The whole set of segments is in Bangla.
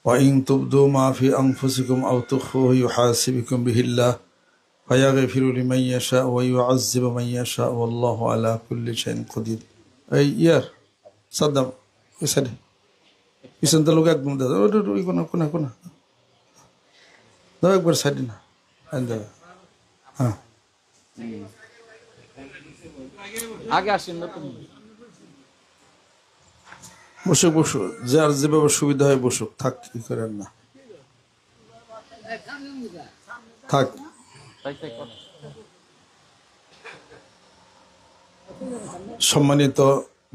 وإن تبدوا ما في أنفسكم أو تخفوه يحاسبكم به الله فيغفر لمن يشاء ويعذب من يشاء والله على كل شيء قدير. أي يار صدام يسده يسند لوك একদম দাদা ওই কোনা দাও একবার সাইডে না আন্দা হ্যাঁ আগে আসেন না তুমি বসো বসো যার যেভাবে সুবিধা হয় বসুক থাক কি করেন না থাক সম্মানিত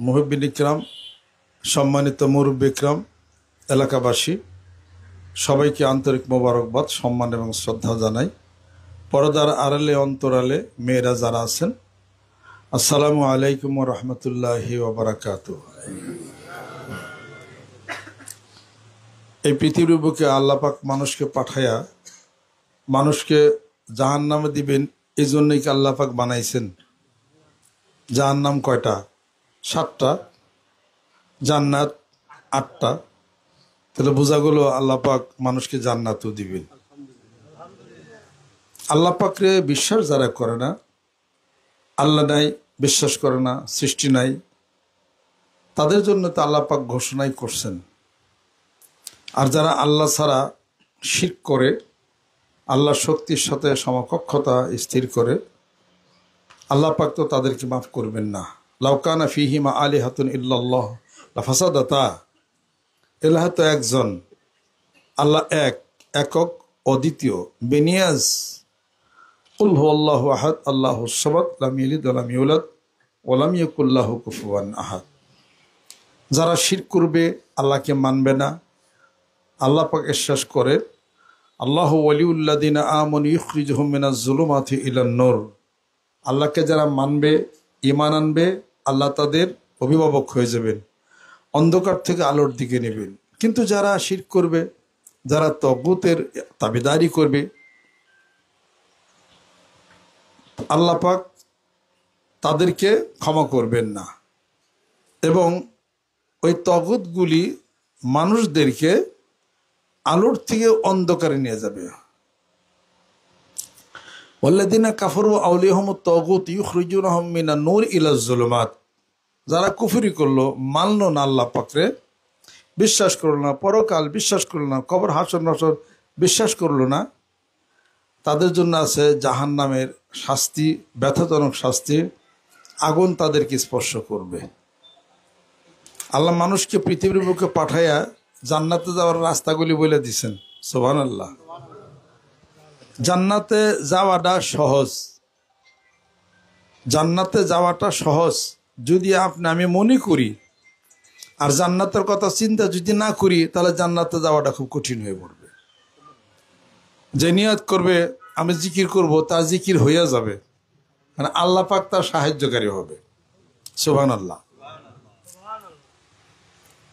মুহিব্বিন ইকরাম সম্মানিত মুরব্বি ইকরাম এলাকাবাসী সবাইকে আন্তরিক মোবারকবাদ সম্মান এবং শ্রদ্ধা জানাই। পর্দার আড়ালে অন্তরালে মেয়েরা যারা আছেন আসসালামু আলাইকুম ওয়া রাহমাতুল্লাহি ওয়া বারাকাতুহু। এই পৃথিবীর বুকে আল্লাহ পাক মানুষকে পাঠায়া মানুষকে জাহান্নামে দিবেন, এই জন্যই কি আল্লাহ পাক বানাইছেন? জাহান্নাম কয়টা? 7টা, জান্নাত 8টা। তাহলে বোঝা গেল আল্লাহ পাক মানুষকে জান্নাতও দিবেন। আল্লাহ পাকরে বিশ্বাস যারা করে না, আল্লাহ নাই, বিশ্বাস করে না, সৃষ্টি নাই, তাদের জন্য তো আল্লাহ পাক ঘোষণাই করছেন। আর যারা আল্লাহ ছাড়া শিরক করে, আল্লাহ শক্তির সাথে সমকক্ষতা স্থির করে, আল্লাহ পাক তো তাদেরকে মাফ করবেন না। লাউ কানা ফীহিমা আলিহাতুন ইল্লাল্লাহ লাফাসাদাতা। ইলাহ তো একজন, আল্লাহ এক, একক, অদ্বিতীয়, বেনিয়াজ। কুল হুয়াল্লাহু আহাদ আল্লাহুস সামাদ লাম ইয়ালিদ ওয়া লাম ইউলাদ ওয়া লাম ইয়াকুল লাহু কুফুয়ান আহাদ। যারা শিরক করবে, আল্লাহকে মানবে না, আল্লাহ পাক ইরশাদ করে আল্লাহু ওয়ালিউল্লাযিনা আমানু ইখরিজুহুম মিনাজ যুলুমাতি ইলান নূর। আল্লাহকে যারা মানবে, ঈমান আনবে, আল্লাহ তাদের অভিভাবক হয়ে যাবেন, অন্ধকার থেকে আলোর দিকে নেবেন। কিন্তু যারা শিরক করবে, যারা তাগুতের তাবেদারি করবে, আল্লাহ পাক তাদেরকে ক্ষমা করবেন না এবং ওই তাগুতগুলি মানুষদেরকে আলোর থেকে অন্ধকারে নিয়ে যাবে। ওয়াল্লাযিনা কাফারু আউলিয়াহুমুত তাগুত ইখরিজুনাহুম মিনান নূর ইলাজ যুলুমাত। যারা কুফরি করলো, মানলো না আল্লাহ পাকরে, বিশ্বাস করলো না, পরকাল বিশ্বাস করলো না, কবর হাসর নাসর বিশ্বাস করলো না, তাদের জন্য আছে জাহান্নামের শাস্তি, ব্যথাজনক শাস্তি। আগুন তাদেরকে স্পর্শ করবে। আল্লাহ মানুষকে পৃথিবীর বুকে পাঠাইয়া জান্নাতে যাওয়ার রাস্তাগুলি বলে দিছেন। সুবহানাল্লাহ। জান্নাতে যাওয়াটা সহজ, জান্নাতে যাওয়াটা সহজ যদি আমি মনে করি, আর জান্নাতের কথা চিন্তা যদি না করি, তাহলে জান্নাতে যাওয়াটা খুব কঠিন হয়ে পড়বে। যে নিয়ত করবে আমি জিকির করব, তার জিকির হইয়া যাবে, মানে আল্লাহ পাক তার সাহায্যকারী হবে। সুবহানাল্লাহ।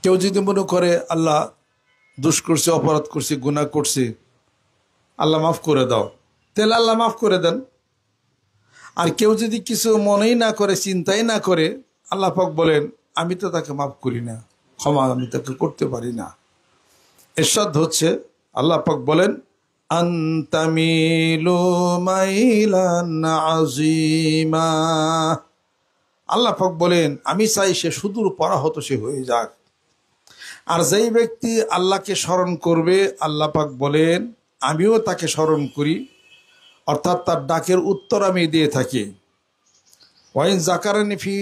কেউ যদি মনে করে আল্লাহ দোষ করছে, অপরাধ করছে, গুনাহ করছে, আল্লাহ মাফ করে দাও, তাহলে আল্লাহ মাফ করে দেন। আর কেউ যদি কিছু মনেই না করে, চিন্তাই না করে, আল্লাহ পাক বলেন আমি তো তাকে মাফ করি না, ক্ষমা আমি তাকে করতে পারি না। ইরশাদ হচ্ছে, আল্লাহ পাক বলেন আনতামিলু মাইলান আযীমা। আল্লাহ পাক বলেন আমি চাই সে সুদূর পরাহত সে হয়ে যাক। আর যেই ব্যক্তি আল্লাহকে স্মরণ করবে, আল্লাহ পাক বলেন আমিও তাকে স্মরণ করি, অর্থাৎ তার ডাকের উত্তর আমি দিয়ে থাকি। ওয়াইন যাকারানি ফি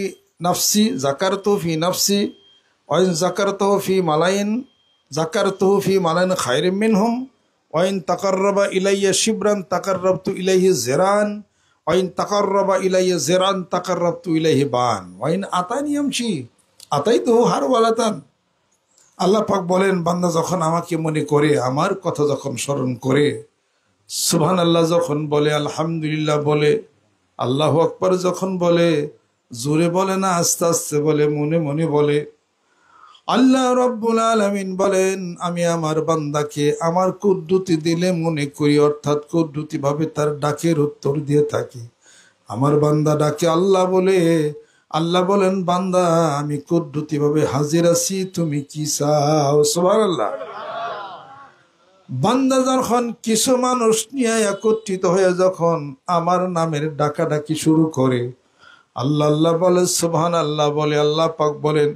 নাফসি যাকারতুহু ফি নাফসি ওয়াইন যাকারতুহু ফি মালাইন যাকারতুহু ফি মালাইন খায়রিম মিনহুম ওয়াইন তাকাররাবা ইলাইয়া শিবরান তাকাররাবতু ইলাইহি জিরান ওয়াইন তাকাররাবা ইলাইয়া জিরান তাকাররাবতু ইলাইহি বান ওয়াইন আতানি ইয়ামশি আতাইতুহু হারওয়ালাতান। আল্লাহ পাক বলেন বান্দা যখন আমাকে মনে করে, আমার কথা যখন স্মরণ করে, সুবহানাল্লাহ যখন বলে, আলহামদুলিল্লাহ বলে, আল্লাহু আকবার যখন বলে, জোরে বলে না আস্তে আস্তে বলে, মনে মনে বলে, আল্লাহ রাব্বুল আলামিন বলেন আমি আমার বান্দাকে আমার কুদরতি দিলে মনে করি, অর্থাৎ কুদরতি ভাবে তার ডাকের উত্তর দিয়ে থাকি। আমার বান্দা ডাকে আল্লাহ বলে, আল্লাহ বলেন বান্দা আমি কুদরতি ভাবে হাজির আছি, তুমি কি চাও? সুবহানাল্লাহ। বান্দা যখন কিছু মানুষ নিয়ে একত্রিত হয়ে যখন আমার নামের ডাকাডাকি শুরু করে, আল্লাহ আল্লাহ বলে, সুবহান আল্লাহ বলে, আল্লাহ পাক বলেন,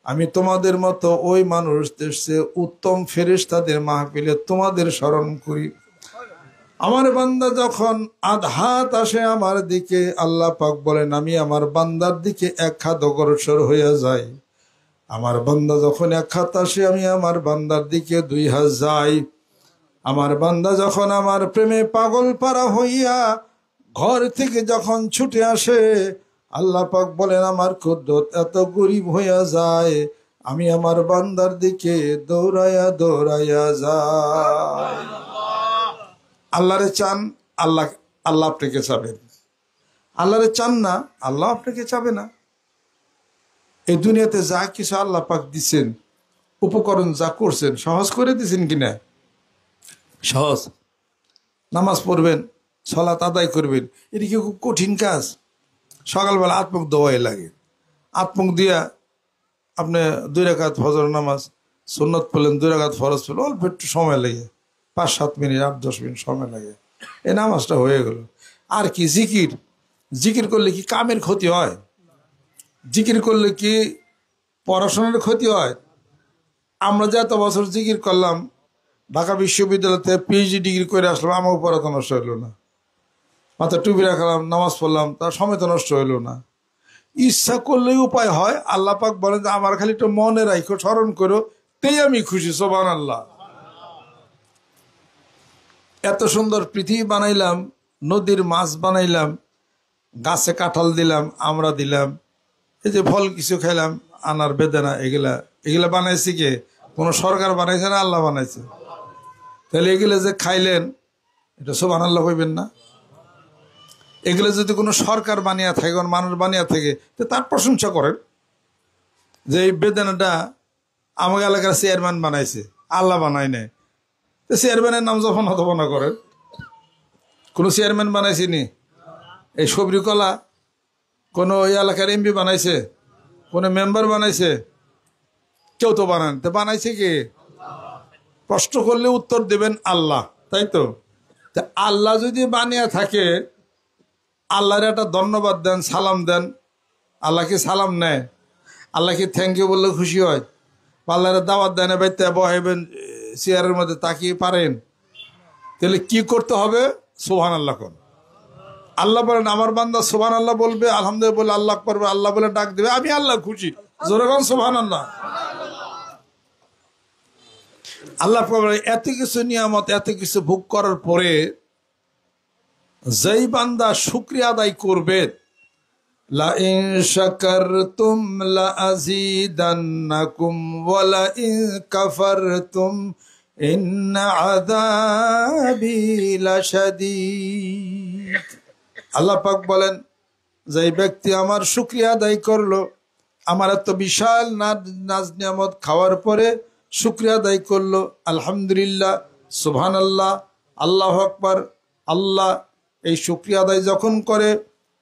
আমি তোমাদের মতো ওই মানুষদের চেয়ে উত্তম ফেরেশতাদের মাহফিলে তোমাদের স্মরণ করি। আমার বান্দা যখন আধহাত আসে আমার দিকে, আল্লাহ পাক বলেন, আমি আমার বান্দার দিকে এক হাত অগ্রসর হয়ে যাই। আমার বান্দা যখন এক হাত আসে, আমি আমার বান্দার দিকে 2 হাত যাই। আমার বান্দা যখন আমার প্রেমে পাগল পারা হইয়া ঘর থেকে যখন ছুটে আসে, আল্লাহ পাক বলেন, আমার কুদরত এত গরিব হইয়া যায়, আমি আমার বান্দার দিকে দৌড়াইয়া দৌড়াইয়া যাই। আল্লাহরে চান, আল্লাহ আল্লাহ আপনাকে চাবেন। আল্লাহরে চান না, আল্লাহ আপনাকে চাবে না। এই দুনিয়াতে যা কিছু আল্লাহ পাক দিচ্ছেন, উপকরণ যা করছেন, সহজ করে দিচ্ছেন কিনা? সহজ। নামাজ পড়বেন, সালাত আদায় করবেন, এটা কি খুব কঠিন কাজ? সকালবেলা আত্মক দোয়াই লাগে, আত্মক দিয়া আপনি 2 রাকাত ফজর নামাজ সুন্নত পড়লেন, 2 রাকাত ফরজ পড়লেন, অল্প একটু সময় লাগে, 5-7 মিনিট 8-10 মিনিট সময় লাগে, এই নামাজটা হয়ে গেল। আর কি জিকির? জিকির করলে কি কামের ক্ষতি হয়? জিকির করলে কি পড়াশোনার ক্ষতি হয়? আমরা যে এত বছর জিকির করলাম, ঢাকা বিশ্ববিদ্যালয়তে পিএইচডি ডিগ্রি করে আসলাম, আমার পড়া তো নষ্ট হইল না। মাথায় টুপি রাখলাম, নামাজ পড়লাম, তার সময় তো নষ্ট হইল না। ইচ্ছা করলেই উপায় হয়। আল্লাহ পাক বলেন যে আমার খালি একটু মনে রাখো, স্মরণ করো, তেই আমি খুশি। সুবহানাল্লাহ। এত সুন্দর পৃথিবী বানাইলাম, নদীর মাছ বানাইলাম, গাছে কাঁঠাল দিলাম, আমরা দিলাম, এই যে ফল কিছু খাইলাম, আনার বেদানা, এগুলা বানাইছে কে? কোনো সরকার বানাইছে না, আল্লাহ বানাইছে? তাহলে এগুলো যে খাইলেন, এটা সুবহানাল্লাহ কইবেন না? এগুলো যদি কোনো সরকার বানিয়ে থাকে, কোনো মানুষ বানিয়ে থাকে, তো তার প্রশংসা করেন যে এই বেদানাটা আমাকে এলাকার চেয়ারম্যান বানাইছে, আল্লাহ বানাই নাই। তো চেয়ারম্যানের নাম যখন হতপনা করেন, কোনো চেয়ারম্যান বানাইছিনি? এই সবরি কলা কোনো ওই এলাকার এমপি বানাইছে? কোনো মেম্বার বানাইছে? কেউ তো বানান। তো বানাইছে কে? প্রশ্ন করলে উত্তর দেবেন আল্লাহ, তাই তো? আল্লাহ যদি বানিয়ে থাকে, আল্লাহর একটা ধন্যবাদ দেন, সালাম দেন। আল্লাহ কি সালাম নেয়? আল্লাহ কি থ্যাংক ইউ বললে খুশি হয়? আল্লাহর দাওয়াত দেন, বাইতে বহেবেন চেয়ারের মধ্যে তাকিয়ে পারেন? তাহলে কি করতে হবে? সুবহানাল্লাহ কোন। আল্লাহ বলেন আমার বান্দা সুবহানাল্লাহ বলবে, আলহামদুলিল্লাহ বলে, আল্লাহ করবে, আল্লাহ বলে ডাক দেবে, আমি আল্লাহ খুশি। জোরে বলেন সুবহানাল্লাহ। আল্লাহ এত কিছু নিয়ামত, এত কিছু ভোগ করার পরে যেই বান্দা শুকরিয়া আদায় করবে, লা ইন শাকারতুম লা আযীদান্নাকুম ওয়া লা ইন কাফারতুম ইন্না আযাবি লাশাদীদ। আল্লাহ পাক বলেন, যেই ব্যক্তি আমার শুকরিয়া আদায় করলো, আমার এত বিশাল নাজ নিয়ামত খাওয়ার পরে শুকরিয়া আদায় করলো, আলহামদুলিল্লাহ, সুবহানাল্লাহ, আল্লাহু আকবার, আল্লাহ, এই শুকরিয়া আদায় যখন করে,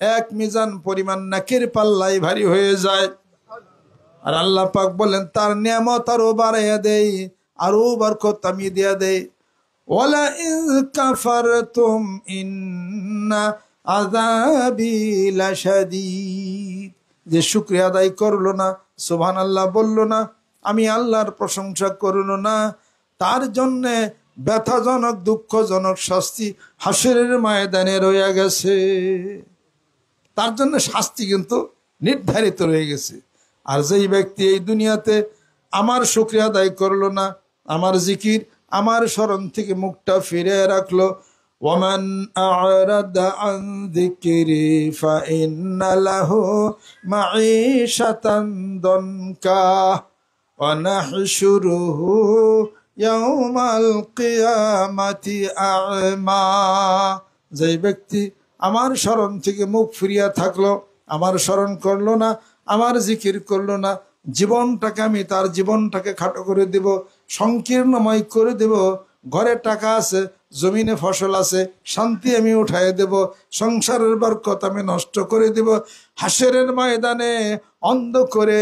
1 মিজান পরিমাণ নাকের পাল্লাই ভারী হয়ে যায়। আর আল্লাহ পাক বলেন তার নিয়ামত আরো বাড়াইয়া দেই, আরো বরকত আমি দিয়া দেই। ওয়ালা ইন কাফারতুম ইন্না আযাবি লাশাদীদ। যে শুকরিয়া আদায় করলো না, সুবহানাল্লাহ বললো না, আমি আল্লাহর প্রশংসা করলো না, তার জন্যে ব্যথাজনক দুঃখজনক শাস্তি হাসরের ময়দানে রয়ে গেছে। তার জন্য শাস্তি কিন্তু নির্ধারিত রয়ে গেছে। আর যেই ব্যক্তি এই দুনিয়াতে আমার শুকরিয়া আদায় করলো না, আমার জিকির, আমার স্মরণ থেকে মুখটা ফিরে রাখলো, ওয়ামান আ'রাদা আন যিকরি ফাইন্না লাহু মাঈশাতান দনকা ওয়া নাহশুরুহু ইয়াউমাল কিয়ামাতি আ'মা। যেই ব্যক্তি আমার স্মরণ থেকে মুখ ফিরিয়া থাকলো, আমার স্মরণ করলো না, আমার জিকির করলো না, জীবনটাকে আমি তার জীবনটাকে খাটো করে দেব, সংকীর্ণময় করে দেব। ঘরে টাকা আছে, জমিনে ফসল আছে, শান্তি আমি উঠাই দেব, সংসারের বরকত আমি নষ্ট করে দেব। হাসরের ময়দানে অন্ধ করে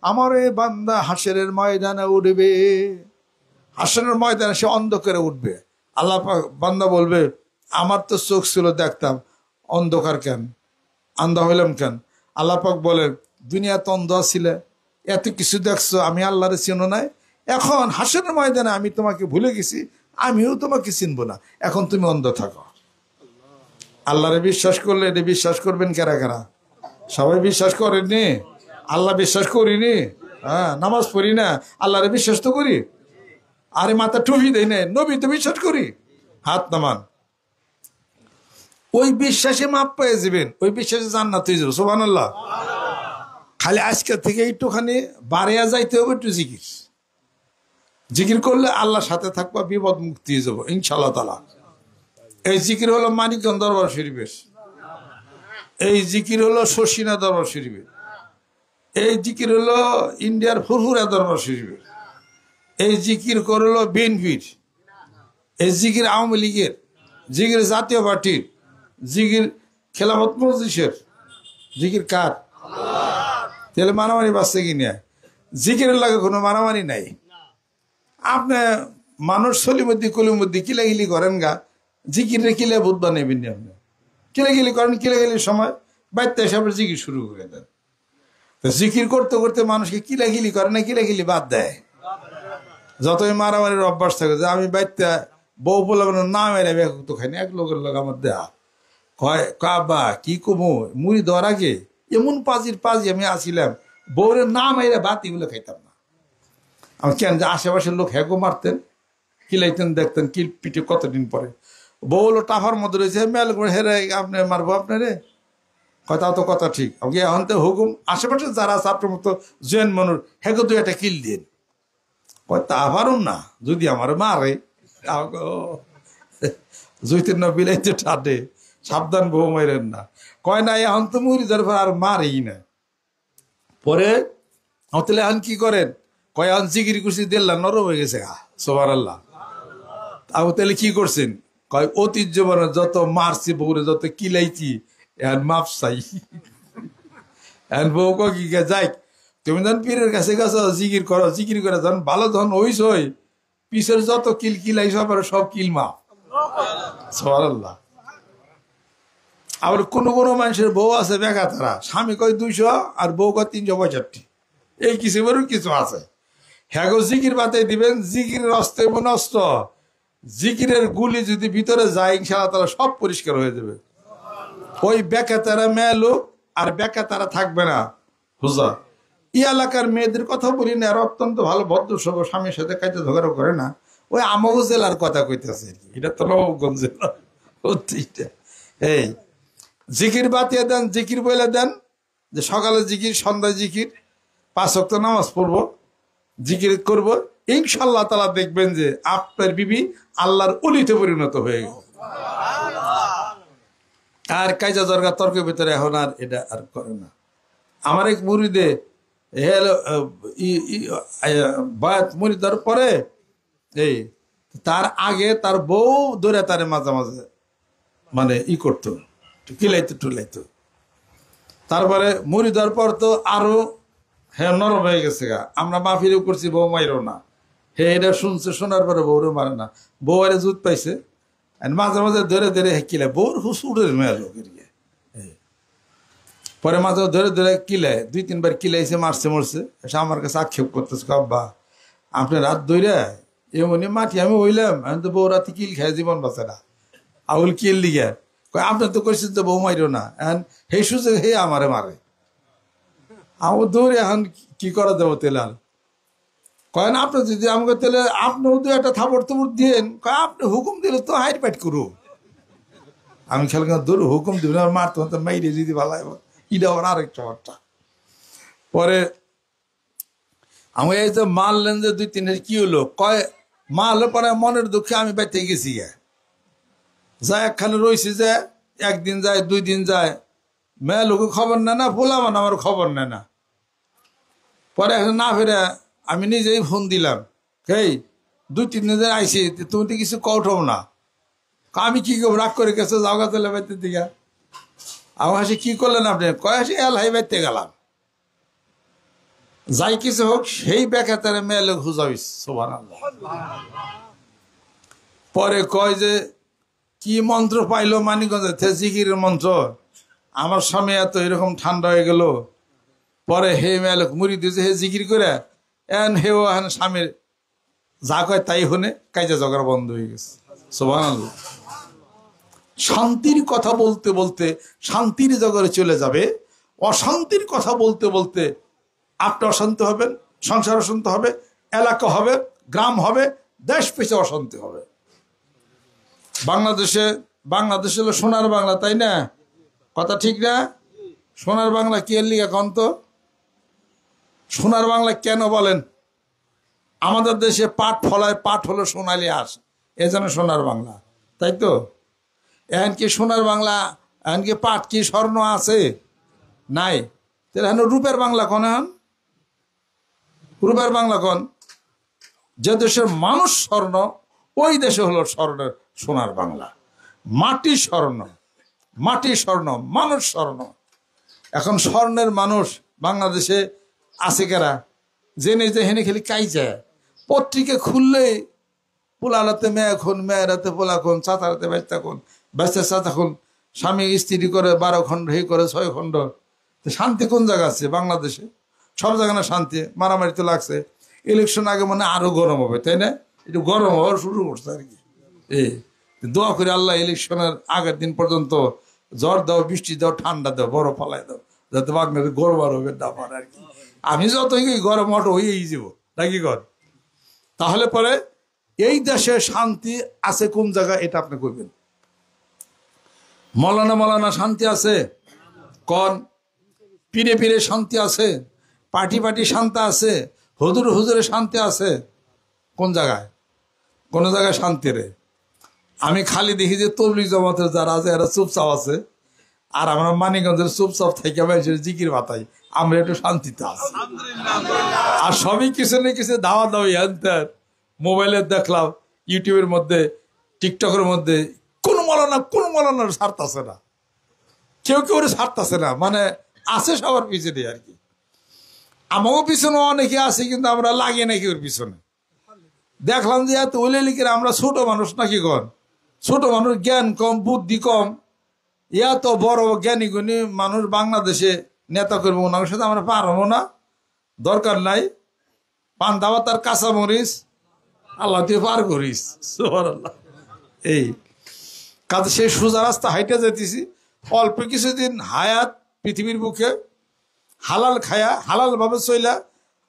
আমার এই বান্দা হাসরের ময়দানে উঠবে। হাসরের ময়দানে সে অন্ধ করে উঠবে। আল্লাহ পাক বান্দা বলবে আমার তো চোখ ছিল দেখতাম, অন্ধকার কেন, আন্ধা হইলাম কেন? আল্লাহ পাক বলে দুনিয়াতে অন্ধ ছিলে, এত কিছু দেখছো, আমি আল্লাহরে চিনো নাই, এখন হাসরের ময়দানে আমি তোমাকে ভুলে গেছি, আমিও তোমাকে চিনবো না, এখন তুমি অন্ধ থাকো। আল্লাহরে বিশ্বাস করলে এটা বিশ্বাস করবেন কারা কারা? সবাই বিশ্বাস করেননি? আল্লাহ বিশ্বাস করিনি? হ্যাঁ, নামাজ পড়ি না, আল্লাহরে বিশ্বাস তো করি। আরে মাথা টুপি দেয় না, নবী তো বিশ্বাস করি। হাত নামান। ওই বিশ্বাসে মাপ পেয়ে যাবেন, ওই বিশ্বাসে জান্নাত হয়ে যাবে। সুবহানাল্লাহ। খালি আজকে থেকে একটুখানি বাড়িয়া যাইতে হবে, একটু জিকির জিকির করলে আল্লাহর সাথে থাকবা, বিপদ মুক্তি হয়ে যাবো ইনশাআল্লাহ তাআলা। এই জিকির হলো মানিকগঞ্জ দরবার শরীফের, এই জিকির হলো শর্ষিনা দরবার শরীফের, এই জিকির হলো ইন্ডিয়ার ফুরফুরা দরবার শরীফের, এই জিকির করলো বিএনপির, এই জিকির আওয়ামী লীগের, জিকির জাতীয় পার্টির, জিকির খেলাফত মজলিসের। জিকির কার? তাহলে মারামারি বাঁচছে কি না? জিকিরের লাগে কোনো মারামারি নাই। আপনি মানুষ সলিমদ্দি কলিমদ্দি কিলাগিলি করেন গা, জিকিরে কিলে ভূত বানাইবেন না। আপনি কিলাগিলি করেন, কিলাগিলির সময় বাইতে হিসাবে জিকির শুরু করে দেন। তো জিকির করতে করতে মানুষকে কিলাগিলি করে না, কিলাগিলি বাদ দেয়। যতই মারামারির অভ্যাস থাকে, যে আমি বাইতে বউ বলে না মেরে তো খাই না, এক লোকের লোক আমার দেয়া কয় কাবা কি কমো মুড়ি দেওয়ার আগে এমন পাজি আমি আসিলাম, বউরে না মেরে বাতি বলে খাইতাম না। আমি কেন, যে আশেপাশের লোক হ্যাগো মারতেন, কিলাইতেন, দেখতেন কিল পিঠে কতদিন পরে বউ হলো টাফার মধ্যে রয়েছে, মেল করে হেরে আপনি মারবো আপনারে, কথা তো কথা ঠিক। আমাকে এখন তো হুকুম আশেপাশে যারা আছে আপনার মতো জৈন মানুষ, হ্যাগো তুই একটা কিল দিন, কয় তা পারুন না, যদি আমার মারে জৈতের না বিলাইতে ঠাডে, সাবধান বউ মারেন না। কয় না এখন তো মুড়ি ধরে আর মারেই না। পরে তাহলে এখন কি করেন? কয় এখন জিকির করছি দিল্লা নরম হয়ে গেছে। সুবহানাল্লাহ। তাহলে কি করছেন? কয় অতীত জীবনে যত মারছি বউরে, যত কিলাইছি, এখন মাপ চাই। এখন বউ কি যাই, তুমি যখন পীরের কাছে গেছো জিকির করো, জিকির করে যখন ভালো যখন হইস হই, পিছের যত কিল কিলাই সব কিল মাপ। সুবহানাল্লাহ। আবার কোনো কোনো মানুষের বউ আছে বেকা তারা, স্বামী কয় 200 আর বউ কয় 365, এই কিছু বেরো কিছু আছে। হ্যাগো জিকির বাতাই দিবেন, জিকিরের অস্ত্র এবং অস্ত্র, জিকিরের গুলি যদি ভিতরে যায় ইনশাআল্লাহ তারা সব পরিষ্কার হয়ে যাবে। ওই বেকা তারা মেয়ে লোক আর বেকা তারা থাকবে না। হুজা ই এলাকার মেয়েদের কথা বলি না, আর অত্যন্ত ভালো ভদ্র সব, স্বামীর সাথে কাজে ঝগড়া করে না। ওই আমগো জেলার কথা কইতেছে, এটা তো নবগঞ্জ জেলা। এই জিকির বাতিয়ে দেন, জিকির বলে দেন যে সকালে জিকির, সন্ধ্যায় জিকির, 5 ওয়াক্ত নামাজ পড়বো, জিকির করবো, ইনশাআল্লাহ তাআলা দেখবেন যে আপনার বিবি আল্লাহর ওলিতে পরিণত হয়ে গেল। আর কাজা জর্গা তর্কের ভিতরে এখন আর এটা আর করে না। আমার এক মুরিদে বায়াত মুরিদ দেওয়ার পরে এই তার আগে তার বউ ধরে তারে মাঝে মাঝে মানে করতো, কিলাইতো টুলাইতো। তারপরে মুড়ি দেওয়ার পর তো আরো হ্যাঁ নরম হয়ে গেছে গা, আমরা মাফিরেও করছি, বউ মাইরও না। হে এটা শুনছে, শোনার পরে বউরে মারে না, বউ আরে জুত পাইছে, মাঝে মাঝে ধরে ধরে কিলায়, বউর হুস উঠে মেয়ে লোকের গিয়ে। পরে মাঝে ধরে ধরে কিলায়, 2-3 বার কিলাইছে, মারছে মরছে। এসে আমার কাছে আক্ষেপ করতেছে, আব্বা আপনি রাত ধরে এমনি মাটি আমি হইলাম, আমি তো বউ রাতে কিল খাই জীবন বাঁচে না, আউল কিল লিগে আপনার তো করছেন তো বউ মাইরো না, এখন সেই সুযোগ হে আমারে মারে। আমার দৌড়ে এখন কি করা যাবো তেলাল? কয় না আপনি যদি আমাকে তেলে আপনিও তো একটা থাপড় থাপড় দিয়েন, কয় আপনি হুকুম দিলে তো হাইট পাইট করু। আমি খেয়াল দৌড় হুকুম দিব না, মারতে মারতে মাইরে যদি ভালো এটা আবার আরেকটা বার্তা। পরে আমি এই তো মারলেন যে 2-3 কি হলো, কয় মারলে পরে মনের দুঃখে আমি বাইতে গেছি গে, যা একখানে রয়েছে, যে 1 দিন যায় 2 দিন যায়, মেয়ে লোকে খবর নেয় না, বললাম আমার খবর নেয় না। পরে এখন না ফিরে আমি নিজেই ফোন দিলাম, এই 2-3 দিন আইসি, তুমি তো কিছু কৌঠাও না। আমি কি করবো, রাগ করে গেছে, যাওগা চলে বাইতে দিঘা। আমার হাসি কি করলেন আপনি? কয় হাসি এল হাই বাইতে গেলাম। যাই কিছু হোক সেই বেকাতারে মেলে খুঁজাবিস সুবহানাল্লাহ। পরে কয় যে কি মন্ত্র পাইলো মানিকগঞ্জে, জিকিরের মন্ত্র। আমার স্বামী এত এরকম ঠান্ডা হয়ে গেল। পরে হে মেলে মুড়ি দিয়েছে, হে জিকির করে এন হেও হেন স্বামীর যা কয় তাই হনে কাইজা ঝগড়া বন্ধ হয়ে গেছে সুবহানাল্লাহ। শান্তির কথা বলতে বলতে শান্তির জগরে চলে যাবে, অশান্তির কথা বলতে বলতে আপনি অশান্তি হবেন, সংসার অশান্তি হবে, এলাকা হবে, গ্রাম হবে, দেশ পিছে অশান্তি হবে। বাংলাদেশ হলো সোনার বাংলা, তাই না? কথা ঠিক না? সোনার বাংলা কি এর লিগা কন তো? সোনার বাংলা কেন বলেন? আমাদের দেশে পাট ফলায়, পাট হলো সোনালি আঁশ, এজন্য সোনার বাংলা, তাই তো? এখন কি সোনার বাংলা, এখন কি পাট কি স্বর্ণ আছে? নাই। তাহলে এখন রূপের বাংলা কোন? এখন রূপের বাংলা কোন? যে দেশের মানুষ স্বর্ণ ওই দেশে হলো স্বর্ণের সোনার বাংলা। মাটি স্বর্ণ, মাটি স্বর্ণ, মানুষ স্বর্ণ। এখন স্বর্ণের মানুষ বাংলাদেশে আছে কারা? জেনে যে হেনে খেলি কাই যায়। পত্রিকা খুললে পোলালাতে মেয়ে খুন, মেয়েরাতে পোলা খুন, চাতারাতে বাচ্চা খুন, বাচ্চা চাচা খুন, স্বামী স্ত্রী করে 12 খণ্ড, হে করে 6 খণ্ড। শান্তি কোন জায়গা আছে বাংলাদেশে? সব জায়গায় না শান্তি, মারামারি তো লাগছে। ইলেকশন আগে মানে আরো গরম হবে, তাই না? একটু গরম হওয়ার শুরু করছে আর কি। দোয়া করে আল্লাহ ইলেকশনের আগের দিন পর্যন্ত ঝড় দাও, বৃষ্টি দাও, ঠান্ডা দাও, বড় পালাই দাও, যাতে বাংলাদেশ গরম আর হবে না আর কি। আমি যতই গরম অটো হয়েই যাব নাকি কর। তাহলে পরে এই দেশে শান্তি আছে কোন জায়গায় এটা আপনি করবেন। মলানা শান্তি আছে কোন? পীরে পীরে শান্তি আছে, পার্টি শান্তি আছে, হুজুরে শান্তি আছে কোন জায়গায়? কোন জায়গায় শান্তি রে? আমি খালি দেখি যে তবলিগ জমাতের যারা আছে এরা চুপচাপ আছে, আর আমরা মানিকগঞ্জের চুপচাপ থেকে জিকির বাতাই, আমরা একটু শান্তিতে আছি। আর সবই কিছু না কিছু দাওয়া দাওয়ি হ্যান, মোবাইলে দেখলাম, ইউটিউবের মধ্যে, টিকটকের মধ্যে কোন মলানার স্বার্থ আছে না, কেউ স্বার্থ আছে না, মানে আছে সবার পিছনে আর কি। আমারও পিছনে অনেকে আছে, কিন্তু আমরা লাগে নাকি ওর পিছনে। দেখলাম যে এত ওলে লিখে আমরা ছোট মানুষ নাকি কন, ছোট মানুষ, জ্ঞান কম, বুদ্ধি কম, এত বড় জ্ঞানী গুণী মানুষ বাংলাদেশে নেতা করবো, ওনার সাথে আমরা পারবো না, দরকার নাই। পান দাবা তার কাঁচা মরিচ আল্লাহ তুই পার করিস। এই কাজে সেই সোজা রাস্তা হাইটে যেতেছি, অল্প কিছুদিন হায়াত পৃথিবীর বুকে হালাল খায়া, হালাল ভাবে চইলা,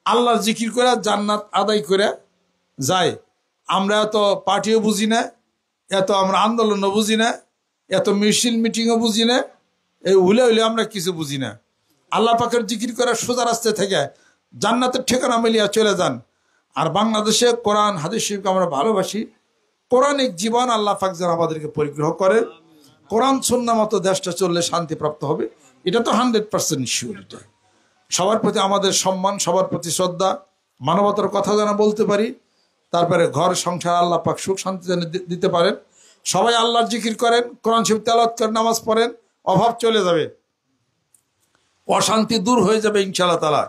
আল্লাহর জিকির করে জান্নাত আদায় করে যায়। আমরা এত পার্টিও বুঝি না, এত আমরা আন্দোলনও বুঝি না, এত মিছিল মিটিংও বুঝি না, এই উলে আমরা কিছু বুঝি না। আল্লাহ পাকের জিকির করে সোজা রাস্তায় থেকে জান্নাতের ঠিকানা মিলিয়া চলে যান। আর বাংলাদেশে কোরআন হাদিস শরীফকে আমরা ভালোবাসি, কোরআনিক জীবন আল্লাহ পাক যেন আমাদেরকে পরিগ্রহ করে। কোরআন সুন্নাহ মতো দেশটা চললে শান্তি প্রাপ্ত হবে, এটা তো 100% শিওর। এটা সবার প্রতি আমাদের সম্মান, সবার প্রতি শ্রদ্ধা, মানবতার কথা যেন বলতে পারি। তারপরে ঘর সংসার আল্লাহ পাক সুখ শান্তি যেন দিতে পারেন। সবাই আল্লাহর জিকির করেন, কোরআন শরীফ তেলাওয়াত করেন, নামাজ পড়েন, অভাব চলে যাবে, অশান্তি দূর হয়ে যাবে ইনশাআল্লাহ তাআলা।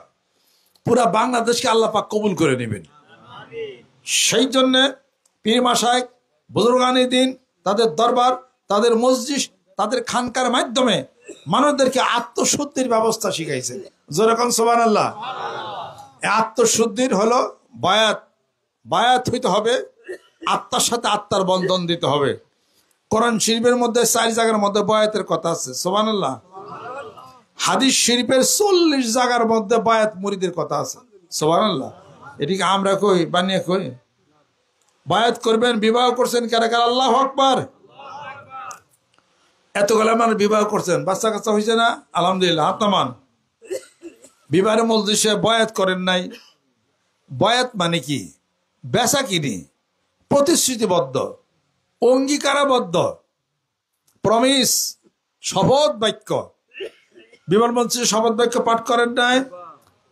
পুরা বাংলাদেশকে আল্লাহ পাক কবুল করে নেবেন। সেই জন্য পীর মাশায়েখ, বুজুর্গানে দ্বীন, তাদের দরবার, তাদের মসজিদ, তাদের খানকার মাধ্যমে মানুষদেরকে আত্মশুদ্ধির ব্যবস্থা শিখাইছে। যেরকম সুবহানাল্লাহ। আত্মশুদ্ধির হলো বায়াত হইতে হবে, আত্মার সাথে আত্মার বন্ধন দিতে হবে। কোরআন শরীফের মধ্যে 4 জায়গার মধ্যে বায়াতের কথা আছে, সুবহানাল্লাহ। হাদিস শরীফের 40 জায়গার মধ্যে বায়াত মুরিদের কথা আছে, সুবহানাল্লাহ। এটিকে আমরা কই, বানিয়ে কই। বায়াত করবেন, বিবাহ করছেন কারা কারা? আল্লাহু আকবার। এতগুলো মানুষ বিবাহ করছেন, বাচ্চা কাচ্চা হয়েছে না? আলহামদুলিল্লাহ, হাত নামান। বিবাহের মজলিসে বয়াত করেন নাই। বয়াত মানে কি? বেচা কিনি, প্রতিশ্রুতিবদ্ধ, অঙ্গীকারাবদ্ধ, প্রমিস, শপথ বাক্য। বিবাহ মঞ্চে শপথ বাক্য পাঠ করেন নাই?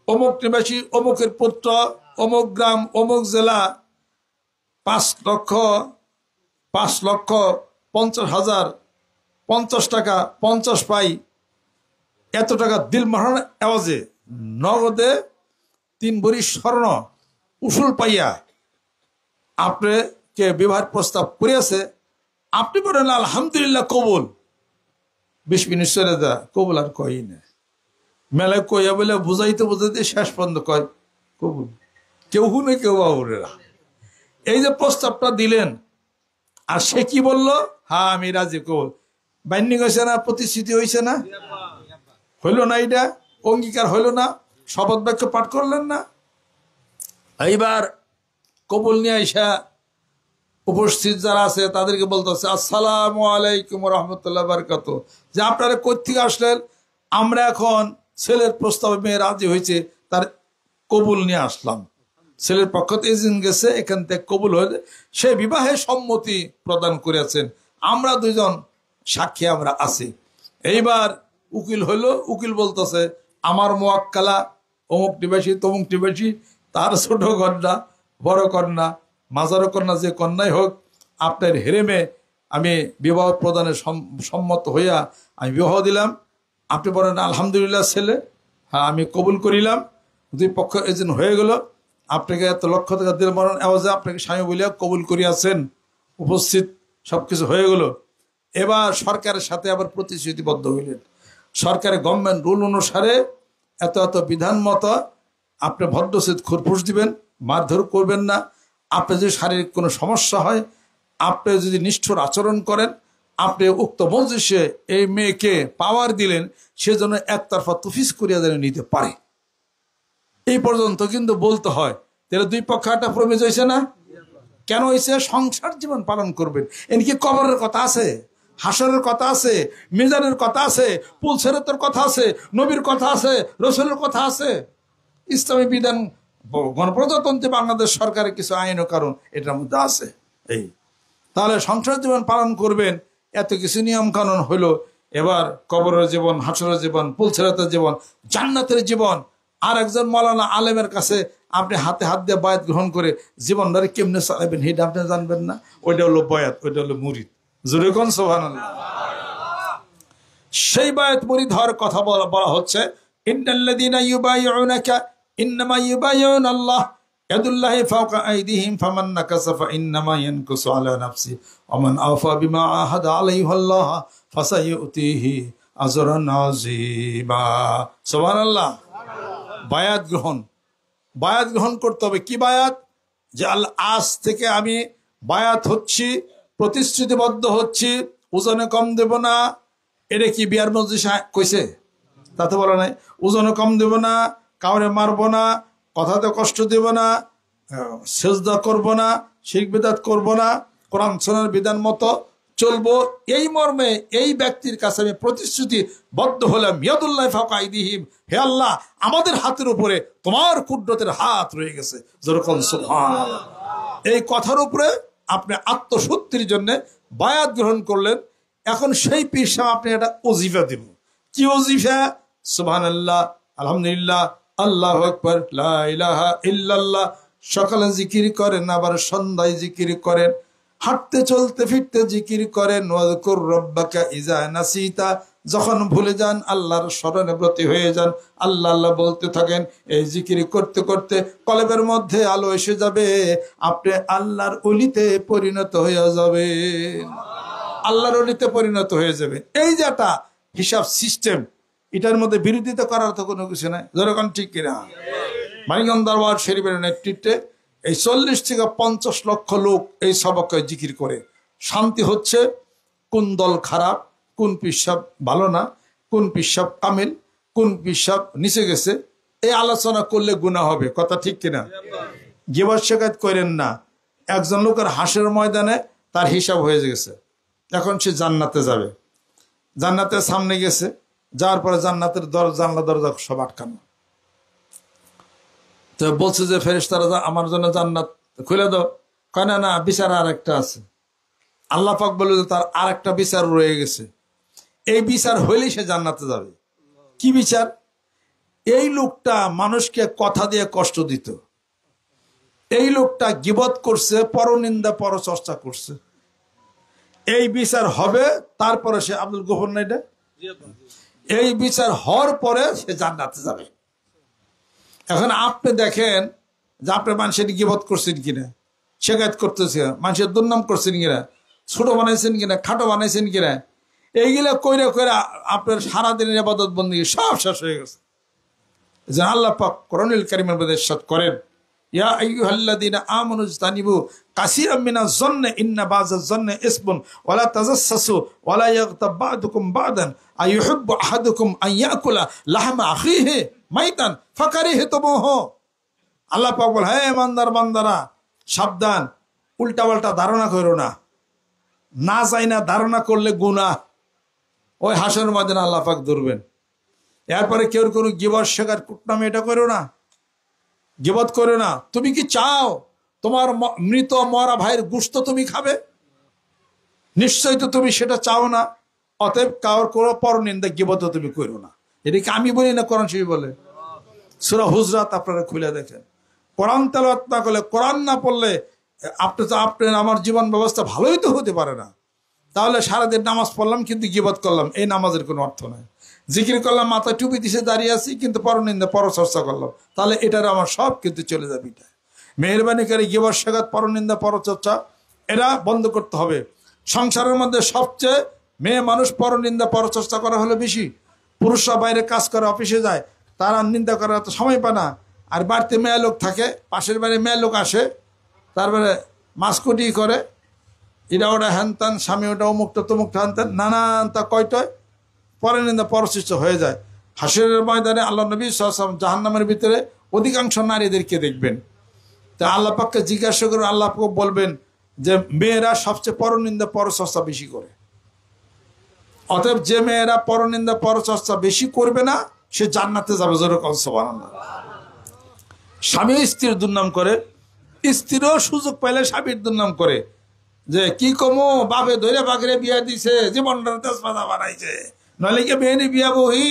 অমুক নিবাসী, অমুকের পুত্র, অমুক গ্রাম, অমুক জেলা, 5,50,000, 50 টাকা, 50 পাই, এত টাকা দিল মারানোর আওয়াজে নগদে 3 ভরি স্বর্ণ উসুল পাইয়া আপনাকে বিবাহের প্রস্তাব করিয়াছে, আপনি বলেন আলহামদুলিল্লাহ কবুল, 20 মিনিট চলে যা, কবুল আর কই না। মেলায় কইয়া বলে বুঝাইতে বুঝাইতে শেষ পর্যন্ত কয় কবুল। কেউ হুনে কেউ বাবুরেরা। এই যে প্রস্তাবটা দিলেন, আর সে কি বলল? হ্যাঁ আমি রাজি, কবুল। বাইন্ডিং হয়েছে না? প্রতিশ্রুতি হয়েছে না? হইল না? এটা অঙ্গীকার হইল না? শপথ বাক্য পাঠ করলেন না? এইবার কবুল নিয়ে আইসা উপস্থিত যারা আছে তাদেরকে বলতেছে আসসালামু আলাইকুম রহমতুল্লাহ বারকাত, যে আপনারা কোত্থেকে আসলেন? আমরা এখন ছেলের প্রস্তাবে মেয়ে রাজি হয়েছে, তার কবুল নিয়ে আসলাম। ছেলের পক্ষ থেকে এজেন্ট গেছে, এখান থেকে কবুল হয়ে সে বিবাহে সম্মতি প্রদান করেছেন, আমরা 2 জন সাক্ষী আমরা আছি। এইবার উকিল হইল, উকিল বলতেছে আমার মোয়াক্কালা অমুক নিবাসী তমুক নিবাসী, তার ছোট কন্যা বড় কন্যা মাজারো কন্যা যে কন্যাই হোক, আপনার হেরেমে আমি বিবাহ প্রদানে সম্মত হইয়া আমি বিবাহ দিলাম। আপনি বলেন আলহামদুলিল্লাহ ছেলে, হ্যাঁ আমি কবুল করিলাম। 2 পক্ষ এজেন্ট হয়ে গেল, আপনাকে এত লক্ষ টাকা দিল বলেন এওয়াজে আপনাকে স্বামী বলিয়া কবুল করিয়াছেন, উপস্থিত সবকিছু হয়ে গেল। এবার সরকারের সাথে আবার প্রতিশ্রুতিবদ্ধ হইলেন, সরকারের গভর্নমেন্ট রুল অনুসারে এত এত বিধান মতো আপনি ভদ্রসিদ খুরফুস দিবেন, মারধর করবেন না। আপনি যদি শারীরিক কোনো সমস্যা হয়, আপনি যদি নিষ্ঠুর আচরণ করেন, আপনি উক্ত মজলিসে এই মেয়েকে পাওয়ার দিলেন, সেজন্য একতরফা তুফিস করিয়া যেন নিতে পারে। এই পর্যন্ত কিন্তু বলতে হয়। তাহলে 2 পক্ষ একটা প্রমিস হয়েছে না? কেন হয়েছে? সংসার জীবন পালন করবেন। এমনকি কবরের কথা আছে, হাসরের কথা আছে, মিজানের কথা আছে, পুলসেরতের কথা আছে, নবীর কথা আছে, রসুলের কথা আছে। ইসলামী বিধান, গণপ্রজাতন্ত্রী বাংলাদেশ সরকারের কিছু আইন ও কারণ এটার মধ্যে আছে। এই তাহলে সংসার জীবন পালন করবেন, এত কিছু নিয়ম কানুন হইলো। এবার কবরের জীবন, হাসরের জীবন, পুলসেরতের জীবন, জান্নাতের জীবন। আর একজন মৌলানা আলেমের কাছে আপনি হাতে হাত দিয়ে বায়াত গ্রহণ করে জীবনটারে কেমনে চালাবেন সেটা আপনি জানবেন না। ওইটা হলো বায়াত, ওইটা হলো মুরিদ। জোরে কোন সুবহানাল্লাহ। সেই বায়াত মুরিদ হওয়ার কথা বলা হচ্ছে, ইন্নাল্লাযীনা ইউবাইউনাকা ইন্নামা ইউবাইউনাল্লাহ ইয়াদুল্লাহি ফাওকা আইদিহিম ফামান নাকাসা ফাইন্নামা ইয়ানকুসু আলা নাফসি ওয়া মান আওফা বিমা আহাদা আলাইহি আল্লাহ ফাসায়ুতিহি আজরান আযীমা। সুবহানাল্লাহ। বায়াত গ্রহণ করতে হবে। কি বায়াত? যে আল্লাহ আজ থেকে আমি বায়াত হচ্ছি, প্রতিশ্রুতিবদ্ধ হচ্ছি, ওজনে কম দেব না। এটা কি বিয়ার মজলিস কইছে? তাতে বলা নাই ওজনে কম দেব না, কাউরে মারবো না, কথাতে কষ্ট দেব না, সেজদা করব না, শিরক বিদআত করব না, কোরআন সুন্নাহর বিধান মতো চলবো। এই মর্মে এই ব্যক্তির কাছে আমি প্রতিশ্রুতিবদ্ধ হলাম। ইয়াদুল্লাহি ফাওকা আইদিহিম, হে আল্লাহ আমাদের হাতের উপরে তোমার কুদরতের হাত রয়ে গেছে। যেরকম সুবহানাল্লাহ। এই কথার উপরে আপনি আত্মশুদ্ধির জন্য বায়াত গ্রহণ করলেন। এখন সেই পীর সাহেব আপনি একটা ওজিফা দিব। কি ওজিফা? সুবহানাল্লাহ, আলহামদুলিল্লাহ, আল্লাহু আকবার, লা ইলাহা ইল্লাল্লাহ। সকালে জিকির করেন, আবার সন্ধ্যায় জিকির করেন, হাঁটতে চলতে ফিরতে জিকির করেন। ওয়াজকুর রাব্বাকা ইযা নাসিতা, যখন ভুলে যান আল্লাহর স্মরণে ব্রতী হয়ে যান, আল্লাহ আল্লাহ বলতে থাকেন। এই জিকির করতে করতে কলবের মধ্যে আলো এসে যাবে, আপনি আল্লাহর ওলিতে পরিণত হয়ে যাবেন, আল্লাহর ওলিতে পরিণত হয়ে যাবেন। এই যে একটা হিসাব সিস্টেম, এটার মধ্যে বিরোধিতা করার তো কোনো কিছু নাই। যেরকম ঠিক কিনা? মানিকগঞ্জ দরবার শরীফের নেতৃত্বে এই 40 থেকে 50 লক্ষ লোক এই সবকে জিকির করে। শান্তি হচ্ছে কোন দল খারাপ, কোন পিসাব ভালো না, কোন পিসাব কামিল, কোন পিসাব নিচে গেছে, এই আলোচনা করলে গুনাহ হবে। কথা ঠিক কিনা? গিবত শিকায়ত করেন না। একজন লোকের হাসের ময়দানে তার হিসাব হয়ে গেছে, এখন সে জান্নাতে যাবে, জান্নাতের সামনে গেছে, যাওয়ার পরে জান্নাতের জানলা দরজা সব আটকানো। তো বলছে যে ফেরেশতারা আমার জন্য জান্নাত খুলে দাও। কয় না না, বিচার আর একটা আছে। আল্লাহ পাক বলে যে তার আর একটা বিচার রয়ে গেছে, এই বিচার হইলেই সে জান্নাতে যাবে। কি বিচার? এই লোকটা মানুষকে কথা দিয়ে কষ্ট দিত, এই লোকটা গীবত করছে, পরনিন্দা পরচর্চা করছে, এই বিচার হবে। তারপরে সে আব্দুল গফুর নাইডা, এই বিচার হওয়ার পরে সে জান্নাতে যাবে। এখন আপনি দেখেন যে আপনি মানুষের গিবত করছেন কিনা, শেখায়ত করতেছে, মানুষের দুর্নাম করছেন কিনা, ছোট বানাইছেন কিনা, খাটো বানাইছেন কিনা, এইগুলা কইরা কইরা আপনার সারাদিনের ইবাদত বন্দী সব শেষ হয়ে গেছে। যে আল্লাহ পাক কোরআনুল কারীমের মধ্যে ইরশাদ করেন, ইয়া আইয়ুহাল্লাযীনা আমানু ইজতানিবু কাসীরাম মিনাজ যন্নি ইন্না বাযাজ যন্নি ইসমুন ওয়া লা তাজাসসাসু ওয়া লা ইয়াগতাব বা'দুকুম বা'দান আইয়ুহিব্বু আহাদুকুম আন ইয়াকুলা লাহমা আখিহি মাইতান ফাকারিহতুমুহু। আল্লাহ পাক বলেন, হে ইমানদার বান্দারা, সাবধান, উল্টাপাল্টা ধারণা করো না, না যাই না ধারণা করলে গুনাহ, ওই হাসরের ময়দানে আল্লাহ পাক ধরবেন। এরপরে কেউ কোনো গিবত শেখার কুটনামি এটা করো না, গিবত করো না। তুমি কি চাও তোমার মৃত মরা ভাইয়ের গোশত তুমি খাবে? নিশ্চয়ই তো তুমি সেটা চাও না। অতএব কারোর কোনো পরনিন্দা গিবত তুমি করো না। এটা কি আমি বলি না, কোরআন শরীফ বলে। সূরা হুজরাত আপনারা খুলে দেখেন। কোরআন তেলাওয়াত না করলে, কোরআন না পড়লে আপনার আমার জীবন ব্যবস্থা ভালোই তো হতে পারে না। তাহলে সারাদিন নামাজ পড়লাম কিন্তু গিবত করলাম, এই নামাজের কোনো অর্থ নাই। জিকির করলাম, মাথায় টুপি দিছে, দাঁড়িয়ে আছি, কিন্তু পরনিন্দা পরচর্চা করলাম, তাহলে এটার আমার সব কিন্তু চলে যাবে। এটা মেহেরবানি করে গিবত শেখাত, পরনিন্দা পরচর্চা এরা বন্ধ করতে হবে। সংসারের মধ্যে সবচেয়ে মেয়ে মানুষ পরনিন্দা পরচর্চা করা হলে বেশি। পুরুষরা বাইরে কাজ করে, অফিসে যায়, তারা নিন্দা করার তো সময় পায় না। আর বাড়িতে মেয়ে লোক থাকে, পাশের বাড়ি মেয়ে লোক আসে, তারপরে মাস্কুটি করে, এটা ওটা হ্যান তান, স্বামী ওটা অমুকটা তমুকটা হ্যান তান, নানান তা কয়টায় পরনিন্দা পরচর্চা হয়ে যায়। হাসরের ময়দানে আল্লাহ নবী সাল্লাল্লাহু আলাইহি ওয়াসাল্লাম জাহান্নামের ভিতরে অধিকাংশ নারীদেরকে দেখবেন। তা আল্লাহ পাককে জিজ্ঞাসা করে আল্লাহ পাক বলবেন যে মেয়েরা সবচেয়ে পরনিন্দা পরচর্চা বেশি করে। অতএব যে মেয়েরা পরনিন্দা পরচর্চা বেশি করবে না, সে জান্নাতে যাবে। জোরে কও সুবহানাল্লাহ। স্বামী স্ত্রীর দুর্নাম করে, স্ত্রীরও সুযোগ পাইলে স্বামীর দুর্নাম করে, যে কি কমো বাপে ধরে বাগরে বিয়া দিছে, জীবনটা তেজপাতা বানাইছে, নইলে কি মেয়ে বিয়া বহি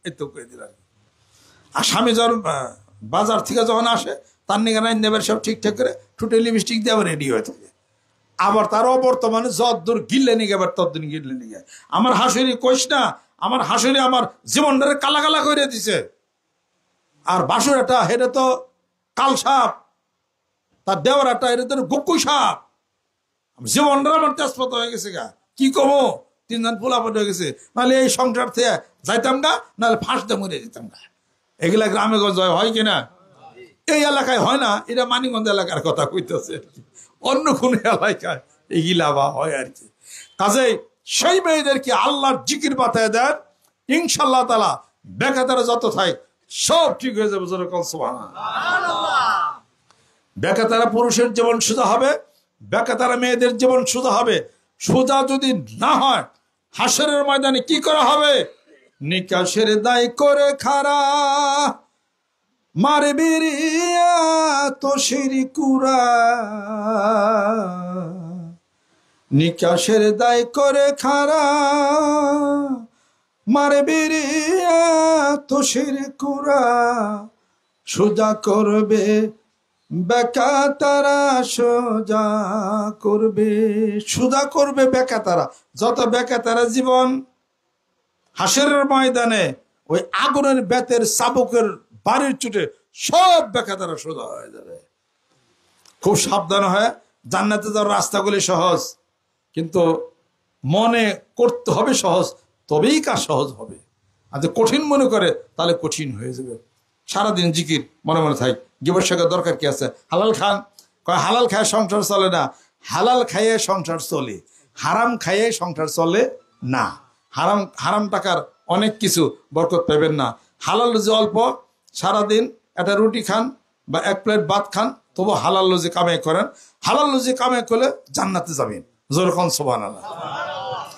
এত করে দিলাম। আর স্বামী যখন বাজার থেকে যখন আসে, তার নিকে নাই নেবার সব ঠিকঠাক করে ঠুটে লিপস্টিক দিয়ে আবার রেডি হয়ে থাকে। আবার তারও বর্তমানে যদ্দূর গিললে নিগে, আবার তদ্দূর গিললে নিগে। আমার হাসুরি কইস না, আমার হাসুরি আমার জীবনটারে কালা কালা করে দিছে। আর বাসুরাটা হেটা তো কাল সাপ, তার দেওয়ারাটা এটা তো গুকুই সাপ। জীবনটা আমার তেজপাতা হয়ে গেছে গা, কি কমো, 3 জন পোলাপাট হয়ে গেছে। নাহলে এই সংসার থেকে যাইতাম গা, নাহলে ফাঁসতে মরে যেতাম গা। এগুলা গ্রামে গঞ্জ হয় কিনা? এই এলাকায় হয় না, এটা মানিকগঞ্জ এলাকার কথা কইতেছে। অন্য কোন এলাকায় এগুলা বা হয় আর কি। কাজেই সেই মেয়েদেরকে আল্লাহর জিকির বাতায় দেন, ইনশাআল্লাহ তাআলা বেকাতারা যত থাকে সব ঠিক হয়ে যাবে। জোরে কও সুবহানাল্লাহ। বেকাতারা পুরুষের জীবন সোজা হবে, বেকাতারা মেয়েদের জীবন সোজা হবে। সোজা যদি না হয়, হাসরের ময়দানে কি করা হবে? নিকাশের দায় করে খারা মারে বিরিয়া তো শিরি কুরা, নিকাশের দায় করে খারা মারে বিরিয়া তো শিরি কুরা, সোজা করবে বেকাতারা, সোজা করবে, সোজা করবে বেকাতারা। যত বেকাতারা জীবন হাসরের ময়দানে ওই আগুনের বেতের চাবুকের বাড়ির চুটে সব বেকাতারা সোজা হয়ে যাবে। খুব সাবধান হয়। জান্নাতে যাওয়ার রাস্তাগুলি সহজ, কিন্তু মনে করতে হবে সহজ, তবেই কাজ সহজ হবে। আর যে কঠিন মনে করে তাহলে কঠিন হয়ে যাবে। সারাদিন জিকির মনে মনে থাক, গিবত শেখার দরকার কি আছে? হালাল খান, কয় হালাল খায় সংসার চলে না। হালাল খাইয়ে সংসার চলে, হারাম খাইয়ে সংসার চলে না। হারাম টাকার অনেক কিছু বরকত পাবেন না। হালাল যে অল্প, সারাদিন একটা রুটি খান বা 1 প্লেট ভাত খান, তবু হালাল লুজি কামাই করেন। হালাল লুজি কামাই করলে জান্নাতে যাবেন। জোরে কোন সুবহানাল্লাহ।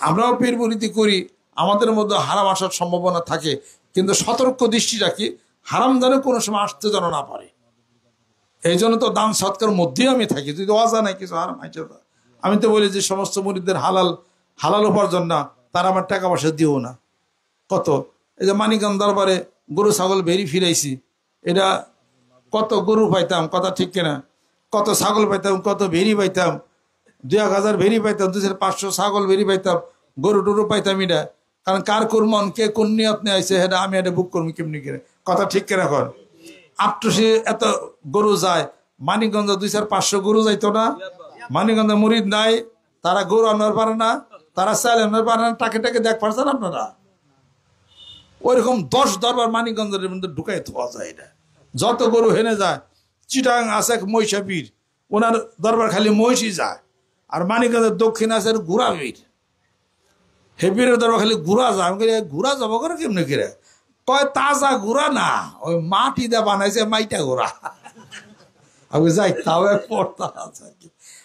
আমরাও পীর মুরিদি করি, আমাদের মধ্যে হারাম আসার সম্ভাবনা থাকে, কিন্তু সতর্ক দৃষ্টি রাখি হারাম যেন কোনো সময় আসতে যেন না পারে। এই জন্য তো দান সৎকার মধ্যেই আমি থাকি। যদি অজানায় কিছু হারাম আইছে, আমি তো বলি যে সমস্ত মুরিদদের হালাল উপার্জন না, তারা আমার টাকা পয়সা দিও না। কত এই যে মানিকগঞ্জ দরবারে গরু ছাগল ভেরি ফিরাইছি, এটা কত গরু পাইতাম, কথা ঠিক কিনা, কত ছাগল পাইতাম, কত ভেরি পাইতাম, 2000 ভেরি পাইতাম, 2500 ছাগল ভেরি পাইতাম, গরু টরু পাইতাম। এটা কারণ কার কোন মন কে কোন নিয়ত নিয়ে আইছে, এটা আমি এটা বুক করবো কেমনি করে, কথা ঠিক কিনা কর। আটশো এত গরু যায়, মানিকগঞ্জ 200-500 গরু যাইতো না? মানিকগঞ্জে মুরিদ নাই, তারা গরু আনার পারে না, তারা চাইল আনার পারে না, টাকে টাকে দেখ পারছেন আপনারা? ওইরকম 10 দরবার মানিকগঞ্জের মধ্যে ঢুকাই থোয়া যায় না। যত গরু হেনে যায়, চিটাং আছে মহিষাবীর, ওনার দরবার খালি মহিষই যায়। আর মানিকগঞ্জের দক্ষিণ আছে ঘোড়াবীর, হেবিরের দরবার খালি ঘোড়া যায়। আমি ঘোড়া যাবো করে কেমনি কিরে? কয় তাজা ঘোড়া না, ওই মাটি দিয়ে বানাইছে মাইটা ঘোড়া। আমি যাই তাও পড়তা আছে।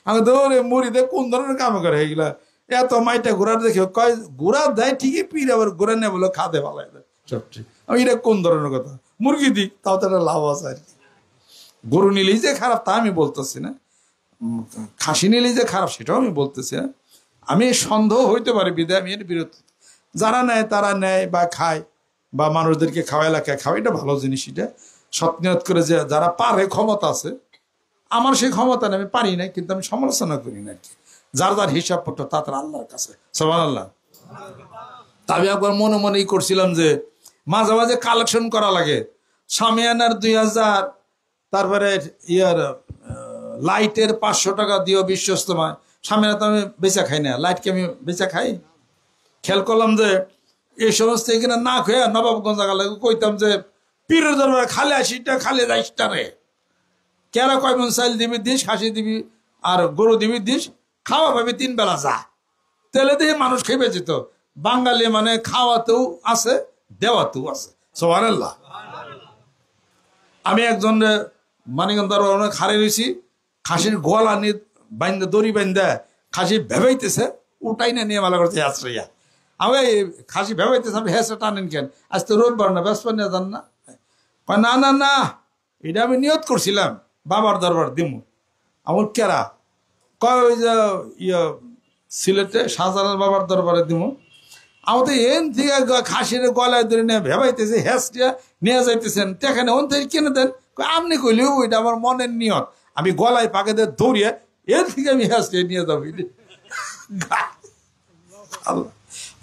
আমি তো মুড়িতে কোন ধরনের কাম করে এগুলা, এত মাইটা ঘোড়া দেখি কয় ঘোড়া দেয় ঠিকই, পিড় আবার ঘোড়া নেই বলে খাদে ভালো সবচেয়ে। আমি এটা কোন ধরনের কথা? মুরগি দিক তাও তো একটা লাভ আছে আর কি। গরু নিলেই যে খারাপ তা আমি বলতেছি না, খাসি নিলেই যে খারাপ সেটাও আমি বলতেছি না। আমি সন্দেহ হইতে পারে বিদায় আমি এর বিরুদ্ধে। যারা নেয় তারা নেয় বা খায়, বা মানুষদেরকে খাওয়াই এলাকায় খাওয়াই, এটা ভালো জিনিস। এটা সৎনিয়ত করে যে যারা পারে, ক্ষমতা আছে। আমার সেই ক্ষমতা নেই, আমি পারি না, কিন্তু আমি সমালোচনা করি না আর কি। যার যার হিসাব পত্র তার আল্লাহর কাছে, সুবহানাল্লাহ। তা আমি একবার মনে মনেই করছিলাম যে মাঝে মাঝে কালেকশন করা লাগে, সামিয়ানার 2000, তারপরে লাইটের 500 টাকা দিও বিশ্বস্তমায়। সামিয়ানা তো আমি বেচা খাই না, লাইটকে আমি বেচা খাই। খেয়াল করলাম যে এই সমস্ত এখানে না খেয়ে নবাবগঞ্জ গেলে কইতাম যে পীরের দরবারে খালে 80টা, খালে 20টা রে, কেরা কয় মন চাইল দিবি দিস, খাসি দিবি আর গরু দিবি দিস, খাওয়া পাবি 3 বেলা যা। তেলে দিয়ে মানুষ খেয়ে যেত। বাঙালি মানে খাওয়াতেও আছে, দেওয়াতেও আছে, সুবহানাল্লাহ। আমি একজন মানিকগঞ্জ দরবারে খাড়ে রয়েছি, খাসির গলা নিয়ে বাইন্দা দড়ি বাইন্দা খাসি ভেবাইতেছে, উঠাই না নিয়ে মালা করছে আশ্রয়া। আমি খাসি ভেবাইতেছে, আপনি হেসে টানেন কেন? আজ তো রোববার না, ব্যস্ত নিয়ে যান না? না না না, এটা আমি নিয়ত করছিলাম বাবার দরবার দিমু। আমার কেরা কয় ওই যে সিলেটে শাহজালাল বাবার দরবারে দিমু। আমাদের এন থেকে খাসির গলায় ধরে নিয়ে ভেবাইতেছে, হেসটা নিয়ে যাইতেছেন, টেখানে ওন থেকে কিনে দেন। আপনি কইলেও ওইটা আমার মনের নিয়ত, আমি গলায় পাকে দিয়ে দৌড়িয়ে এর থেকে আমি হেসটা নিয়ে যাবো।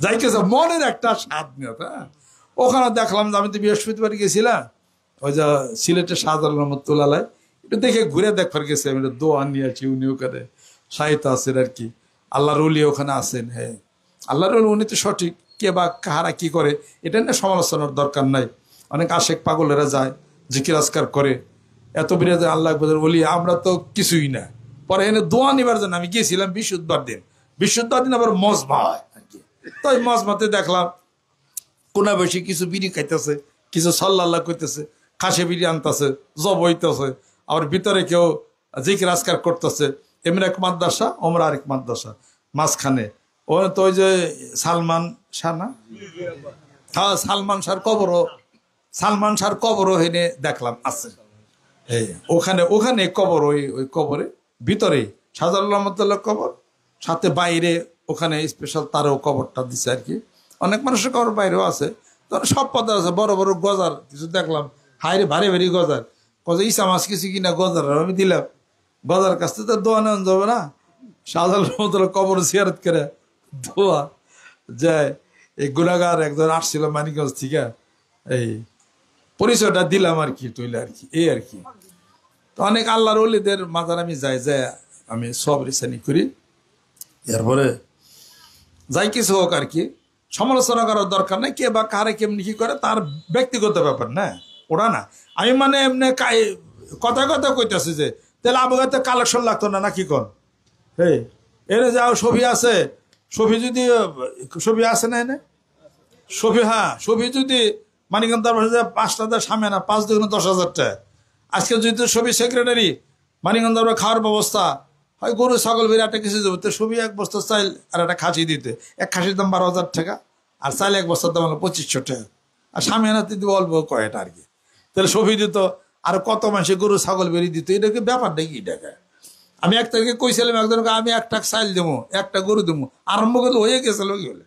যাইতেছে মনের একটা স্বাদ নিয়ত। হ্যাঁ, ওখানে দেখলাম যে আমি তো বৃহস্পতিবার গেছিলাম, ওই যে সিলেটের শাহজালাল রহমতুল্লাহ, একটু দেখে ঘুরে দেখবার গেছি আমি, দোয়া নিয়ে আছি। উনি ওখানে সাহিত্য আছেন আর কি, আল্লাহর ওলি ওখানে আছেন। হ্যাঁ, আল্লাহর ওলি উনি তো সঠিক, কে বা কাহারা কি করে এটা নিয়ে সমালোচনার দরকার নাই। অনেক আশেক পাগলেরা যায়, জিকির আজকার করে, এত বিরাজ আল্লাহ বলি, আমরা তো কিছুই না। পরে এনে দোয়া নিবার জন্য আমি গিয়েছিলাম বৃহস্পতিবার দিন আবার মজমা হয় আর কি। তো ওই মজমাতে দেখলাম কোনা বেশি কিছু বিড়ি খাইতেছে, কিছু সাল্লাল্লাহ করতেছে, খাসে বিড়ি আনতেছে, জব হইতেছে, আবার ভিতরে কেউ জিকির আজকার করতেছে। এমনি এক মাদ্রাসা, ওমরা আরেক মাদ্রাসা, মাঝখানে ও তো ওই যে সালমান শাহ না, হ্যাঁ সালমান শাহর কবরও হেনে দেখলাম আছে। ওখানে কবর, ওই কবরে ভিতরে শাহজালাল রহমতুল্লাহ কবর, সাথে বাইরে ওখানে স্পেশাল তারও কবরটা দিচ্ছে আর কি। অনেক মানুষের কবর বাইরেও আছে, সব পদ আছে। বড় বড় গজার কিছু দেখলাম, হাইরে ভারী ভারী গজার ইসা মাছ কিছু কিনা গজার আমি দিলাম। গজার কাছ থেকে তো দোয়া নেওয়া যাবে না, শাহজালাল রহমতুল্লাহ কবর জিয়ারত করে দোয়া যায়। এই গুনাগার একজন আসছিল মানিকগঞ্জ থেকে, এই পরিচয়টা দিলাম আর কি, তৈলে আর কি, এই আর কি। তো অনেক আল্লাহর ওলিদের মাজার আমি যাই, আমি সব রিসানি করি। এরপরে যাই কিছু হোক আর কি, সমালোচনা করার দরকার নেই। কে বা কারে কেমনি কি করে তার ব্যক্তিগত ব্যাপার না, ওরা না। আমি মানে এমনি কথা কইতেছি যে তাহলে আবহাওয়াতে কালেকশন লাগতো না নাকি কোন? এই এনে যাও ছবি আছে, ছবি আছে না এনে ছবি? হ্যাঁ, ছবি যদি মানিকগঞ্জ 5,000 সামনে না, 5 2 10,000 টাকা। আজকে যদি ছবি সেক্রেটারি মানিকগঞ্জ খাওয়ার ব্যবস্থা হয়, গরু ছাগল বের একটা কিছু দেবো, তো ছবি 1 বস্তা চাইল আর একটা খাসি দিতে, এক খাসির দাম 12,000 টাকা, আর চাইল 1 বস্তার দাম হলো 2,500 টাকা, আর সামনে আনাতে দিব অল্প কয়টা আর কি। তাহলে ছবি দিত, আর কত মানুষে গরু ছাগল বেরিয়ে দিত, এটাকে ব্যাপারটা কি টাকা? আমি এক তারিখে কইছিলাম একজনকে, আমি 1 টাকা চাইল দেবো, 1টা গরু দেবো, আরম্ভ করতে হয়ে গেছিল কি হলে।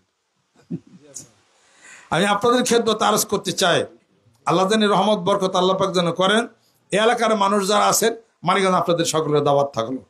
আমি আপনাদের খেদমত আরজ করতে চাই, আল্লাহ জানি রহমত বরকত আল্লাহ পাক যেন করেন। এই এলাকার মানুষ যারা আছেন মানিকগঞ্জ, আপনাদের সকলের দাওয়াত থাকলো।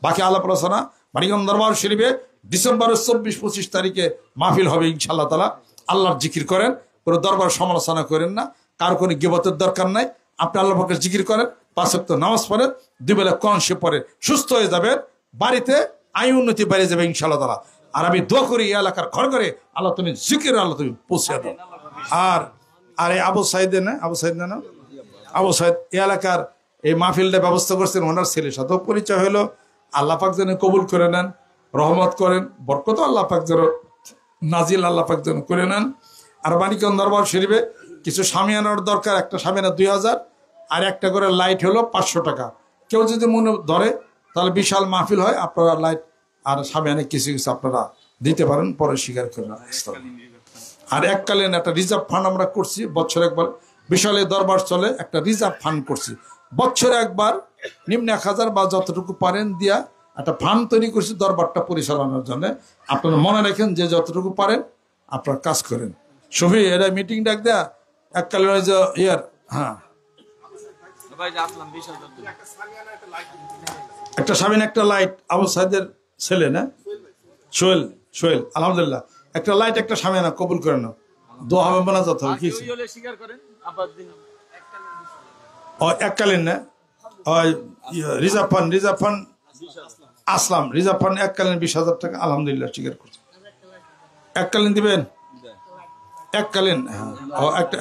বাকি আলাপ আলোচনা মানিকগঞ্জ দরবার শরীফে ডিসেম্বরের 24-25 তারিখে মাহফিল হবে ইনশাআল্লাহ তাআলা। আল্লাহর জিকির করেন, কোনো দরবার সমালোচনা করেন না, কার কোনো গিবতের দরকার নাই। আপনি আল্লাহ পাকের জিকির করেন, 5 ওয়াক্ত নামাজ পড়েন, 2 বেলা কোরআন শরীফ পড়ে সুস্থ হয়ে যাবেন, বাড়িতে আয় উন্নতি বেড়ে যাবে ইনশাআল্লাহ তাআলা। আর আমি দোয়া করি এই এলাকার ঘর ঘরে আল্লাহ তুমি জিকির আল্লাহ তুমি পৌঁছে দাও। আর এই আবু সাইদ না আবু সাইদ এই এলাকার এই মাহফিলটা ব্যবস্থা করছেন, ওনার ছেলের সাথেও পরিচয় হলো। আল্লাহ পাক যেন কবুল করে নেন, রহমত করেন, বরকত আল্লাহ পাক যেন নাজিল আল্লাহ পাক যেন করে নেন। আর মানিকগঞ্জ দরবার শরীফে কিছু সামিয়ানার দরকার, একটা সামিয়ানা 2000 আর একটা করে লাইট হলো 500 টাকা। কেউ যদি মনে ধরে তাহলে বিশাল মাহফিল হয়, আপনারা লাইট আর সামিয়ানে কিছু কিছু আপনারা দিতে পারেন, পরে স্বীকার করেন। আর এককালীন একটা রিজার্ভ ফান্ড আমরা করছি, বছরে একবার বিশালে দরবার চলে, একটা রিজার্ভ ফান্ড করছি, বছরে একবার নিম্ন 1000 বা যতটুকু পারেন দিয়া একটা ফান্ড তৈরি করছি দরবারটা পরিচালনার জন্য। আপনারা মনে রাখেন যে যতটুকু পারেন আপনারা কাজ করেন। শফি এটা মিটিং ডাক দেয়া এককালীন ইয়ার, হ্যাঁ একটা সামিন একটা লাইট, আবু সাইদের ছেলে না সোহেল আলহামদুলিল্লাহ, একটা লাইট একটা সামিয়ানা কবুল করে নাও, দোয়া হবে মোনাজাত হবে। কি এককালীন না রিজার্ভ ফান্ড আসলাম, রিজার্ভ ফান্ড এককালীন 20,000 টাকা আলহামদুলিল্লাহ স্বীকার করছে। এককালীন দিবেন, এককালীন, হ্যাঁ একটা